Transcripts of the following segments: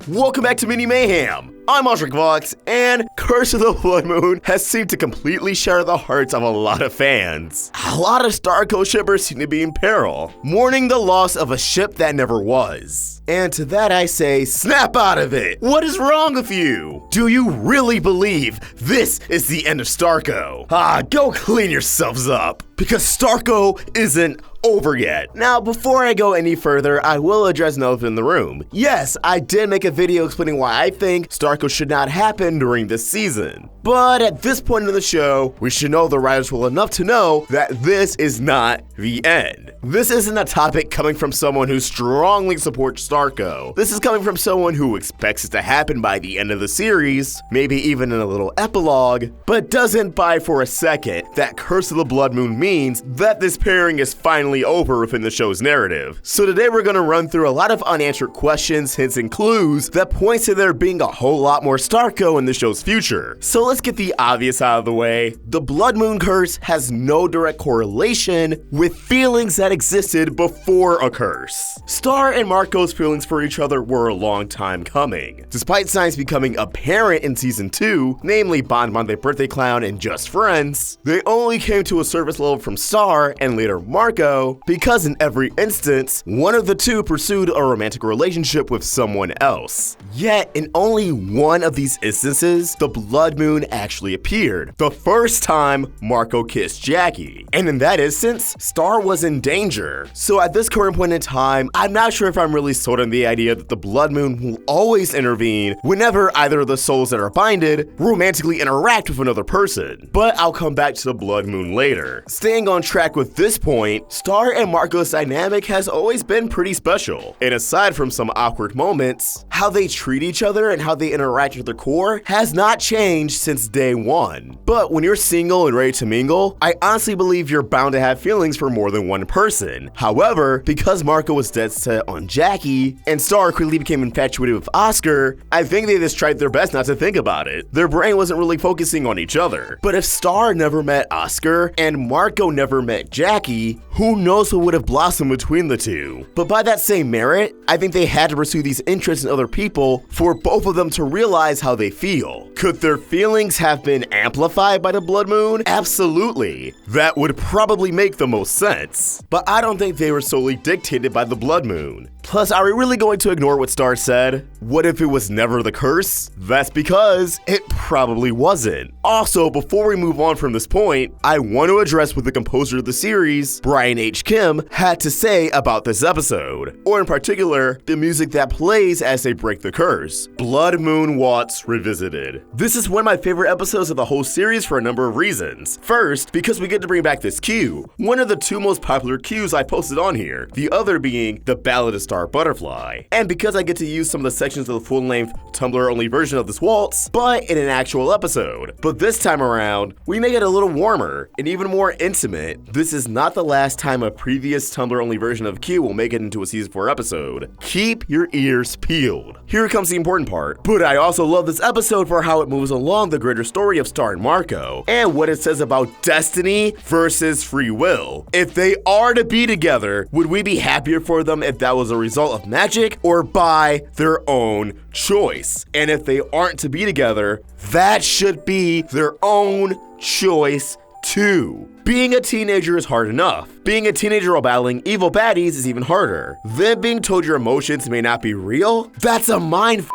Welcome back to Mini Mayhem. I'm Osric Vox, and Curse of the Blood Moon has seemed to completely shatter the hearts of a lot of fans. A lot of Starco shippers seem to be in peril, mourning the loss of a ship that never was. And to that I say, snap out of it! What is wrong with you? Do you really believe this is the end of Starco? Go clean yourselves up, because Starco isn't over yet. Now, before I go any further, I will address an elephant in the room. Yes, I did make a video explaining why I think Starco should not happen during this season. But at this point in the show, we should know the writers well enough to know that this is not the end. This isn't a topic coming from someone who strongly supports Starco. This is coming from someone who expects it to happen by the end of the series, maybe even in a little epilogue, but doesn't buy for a second that Curse of the Blood Moon means that this pairing is finally over within the show's narrative. So today we're gonna run through a lot of unanswered questions, hints, and clues that points to there being a whole lot more Starco in the show's future. So let's get the obvious out of the way. The Blood Moon curse has no direct correlation with feelings that existed before a curse. Star and Marco's feelings for each other were a long time coming. Despite signs becoming apparent in season 2, namely Bon Bon the Birthday Clown and Just Friends, they only came to a surface level from Star and later Marco because in every instance, one of the two pursued a romantic relationship with someone else. Yet, in only one of these instances, the Blood Moon actually appeared. The first time, Marco kissed Jackie. And in that instance, Star was in danger. So at this current point in time, I'm not sure if I'm really sold on the idea that the Blood Moon will always intervene whenever either of the souls that are binded romantically interact with another person. But I'll come back to the Blood Moon later. Staying on track with this point, Star and Marco's dynamic has always been pretty special. And aside from some awkward moments, how they treat each other and how they interact with their core has not changed since day one. But when you're single and ready to mingle, I honestly believe you're bound to have feelings for more than one person. However, because Marco was dead set on Jackie, and Star quickly became infatuated with Oscar, I think they just tried their best not to think about it. Their brain wasn't really focusing on each other. But if Star never met Oscar, and Marco never met Jackie, who knows what would have blossomed between the two. But by that same merit, I think they had to pursue these interests in other people for both of them to realize how they feel. Could their feelings have been amplified by the Blood Moon? Absolutely. That would probably make the most sense. But I don't think they were solely dictated by the Blood Moon. Plus, are we really going to ignore what Star said? What if it was never the curse? That's because it probably wasn't. Also, before we move on from this point, I want to address what the composer of the series, Brian H. Kim, had to say about this episode, or in particular, the music that plays as they break the curse. Blood Moon Waltz Revisited. This is one of my favorite episodes of the whole series for a number of reasons. First, because we get to bring back this cue, one of the two most popular cues I posted on here, the other being the Ballad of Star Butterfly. And because I get to use some of the sections of the full-length Tumblr-only version of this waltz, but in an actual episode. But this time around, we make it a little warmer and even more intimate. This is not the last time a previous Tumblr-only version of Q will make it into a season 4 episode. Keep your ears peeled. Here comes the important part. But I also love this episode for how it moves along the greater story of Star and Marco, and what it says about destiny versus free will. If they are to be together, would we be happier for them if that was a result of magic or by their own choice? And if they aren't to be together, that should be their own choice too. Being a teenager is hard enough. Being a teenager while battling evil baddies is even harder. Then being told your emotions may not be real? That's a mind f***.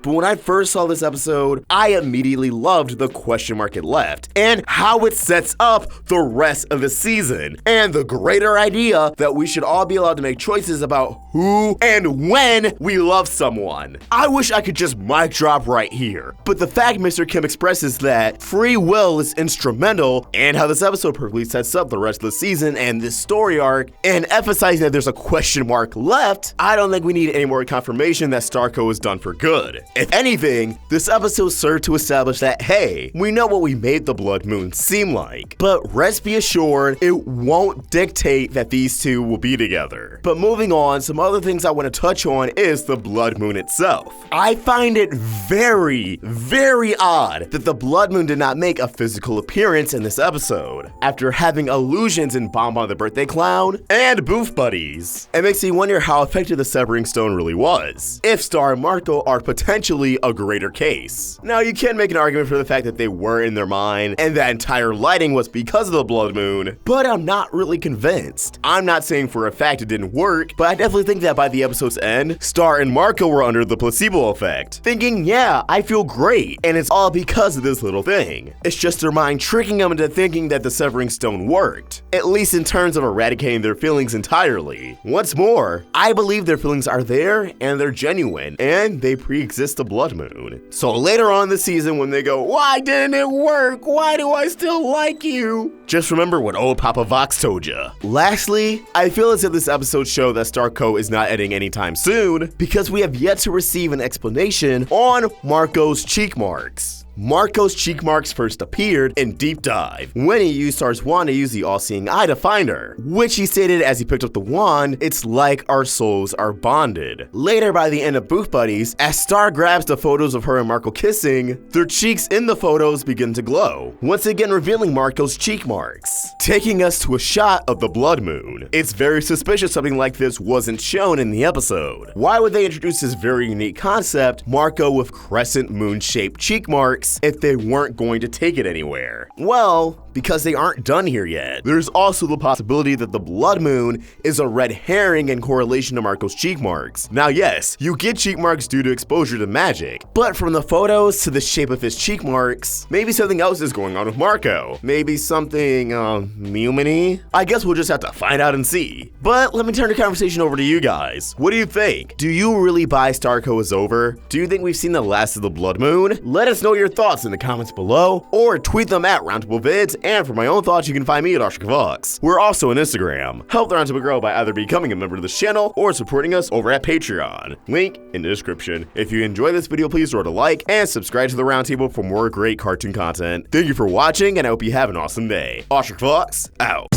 But when I first saw this episode, I immediately loved the question mark it left and how it sets up the rest of the season, and the greater idea that we should all be allowed to make choices about who and when we love someone. I wish I could just mic drop right here, but the fact Mr. Kim expresses that free will is instrumental, and how this episode perfectly sets up the rest of the season and this story arc, and emphasizing that there's a question mark left, I don't think we need any more confirmation that Starco is done for good. If anything, this episode served to establish that, hey, we know what we made the blood moon seem like, but rest be assured, it won't dictate that these two will be together. But moving on, some other things I want to touch on is the blood moon itself. I find it very, very odd that the blood moon did not make a physical appearance in this episode, after having illusions in Bonbon the Birthday Clown and Boof Buddies. It makes me wonder how effective the Severing Stone really was, if Star and Marco are potentially a greater case. Now, you can make an argument for the fact that they were in their mind, and that entire lighting was because of the blood moon, but I'm not really convinced. I'm not saying for a fact it didn't work, but I definitely think that by the episode's end, Star and Marco were under the placebo effect, thinking, yeah, I feel great, and it's all because of this little thing. It's just their mind tricking them into thinking that the Severing Stone worked, at least in terms of eradicating their feelings entirely. What's more, I believe their feelings are there, and they're genuine, and they pre-exist the blood moon. So later on in the season, when they go, why didn't it work? Why do I still like you? Just remember what old Papa Vox told ya. Lastly, I feel as if this episode showed that Starco is not ending anytime soon, because we have yet to receive an explanation on Marco's cheek marks. Marco's cheek marks first appeared in Deep Dive, when he used Star's wand to use the all-seeing eye to find her, which he stated as he picked up the wand, it's like our souls are bonded. Later, by the end of Boof Buddies, as Star grabs the photos of her and Marco kissing, their cheeks in the photos begin to glow, once again revealing Marco's cheek marks, taking us to a shot of the blood moon. It's very suspicious something like this wasn't shown in the episode. Why would they introduce this very unique concept, Marco with crescent moon-shaped cheek marks, if they weren't going to take it anywhere? Well, because they aren't done here yet. There's also the possibility that the blood moon is a red herring in correlation to Marco's cheek marks. Now yes, you get cheek marks due to exposure to magic, but from the photos to the shape of his cheek marks, maybe something else is going on with Marco. Maybe something, Muminy? I guess we'll just have to find out and see. But let me turn the conversation over to you guys. What do you think? Do you really buy Starco is over? Do you think we've seen the last of the blood moon? Let us know your thoughts in the comments below, or tweet them at Roundtable Vids, and for my own thoughts, you can find me at @OshikVox. We're also on Instagram. Help the Roundtable grow by either becoming a member of this channel or supporting us over at Patreon. Link in the description. If you enjoyed this video, please throw it a like and subscribe to the Roundtable for more great cartoon content. Thank you for watching, and I hope you have an awesome day. OshikVox out.